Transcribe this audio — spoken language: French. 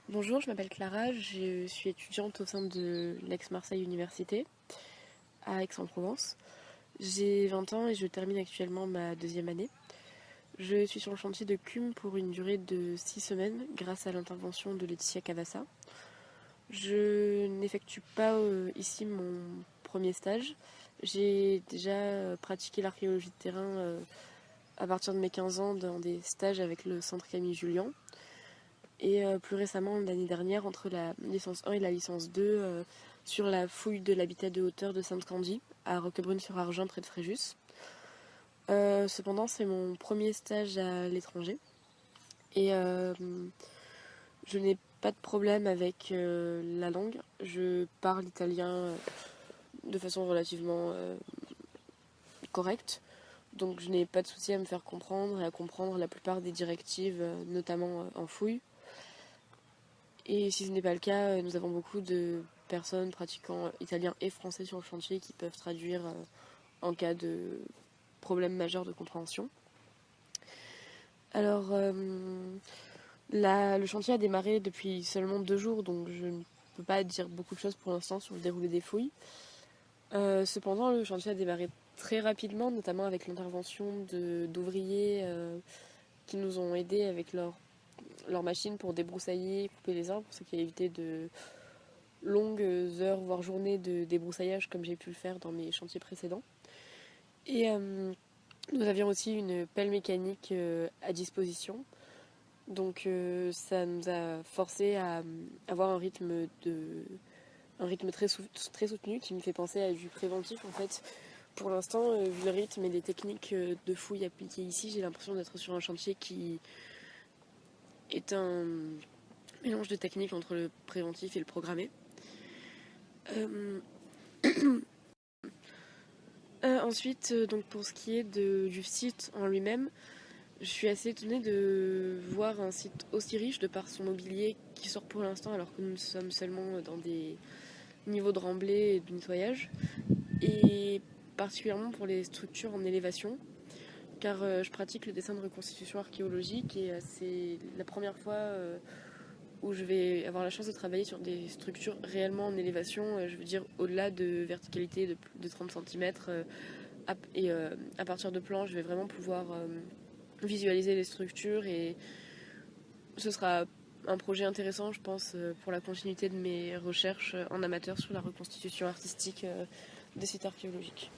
Bonjour, je m'appelle Clara, je suis étudiante au sein de l'Aix-Marseille Université à Aix-en-Provence. J'ai 20 ans et je termine actuellement ma deuxième année. Je suis sur le chantier de CUM pour une durée de 6 semaines grâce à l'intervention de Laetitia Cavassa. Je n'effectue pas ici mon premier stage. J'ai déjà pratiqué l'archéologie de terrain à partir de mes 15 ans dans des stages avec le centre Camille Jullian. Et plus récemment, l'année dernière, entre la licence 1 et la licence 2, sur la fouille de l'habitat de hauteur de Sainte-Candie, à Roquebrune-sur-Argens, près de Fréjus. Cependant, c'est mon premier stage à l'étranger. Et je n'ai pas de problème avec la langue. Je parle italien de façon relativement correcte. Donc je n'ai pas de souci à me faire comprendre et à comprendre la plupart des directives, notamment en fouille. Et si ce n'est pas le cas, nous avons beaucoup de personnes pratiquant italien et français sur le chantier qui peuvent traduire en cas de problème majeur de compréhension. Alors, le chantier a démarré depuis seulement 2 jours, donc je ne peux pas dire beaucoup de choses pour l'instant sur le déroulé des fouilles. Cependant, le chantier a démarré très rapidement, notamment avec l'intervention d'ouvriers qui nous ont aidés avec leur machine pour débroussailler et couper les arbres, ce qui a évité de longues heures, voire journées de débroussaillage comme j'ai pu le faire dans mes chantiers précédents. Et nous avions aussi une pelle mécanique à disposition. Donc ça nous a forcé à avoir un rythme très soutenu qui me fait penser à du préventif en fait. Pour l'instant, vu le rythme et les techniques de fouille appliquées ici, j'ai l'impression d'être sur un chantier qui est un mélange de techniques entre le préventif et le programmé. Ensuite, donc pour ce qui est du site en lui-même, je suis assez étonnée de voir un site aussi riche de par son mobilier qui sort pour l'instant alors que nous sommes seulement dans des niveaux de remblai et de nettoyage. Et particulièrement pour les structures en élévation, car je pratique le dessin de reconstitution archéologique et c'est la première fois où je vais avoir la chance de travailler sur des structures réellement en élévation, je veux dire au-delà de verticalité de 30 cm. Et à partir de plans, je vais vraiment pouvoir visualiser les structures et ce sera un projet intéressant, je pense, pour la continuité de mes recherches en amateur sur la reconstitution artistique des sites archéologiques.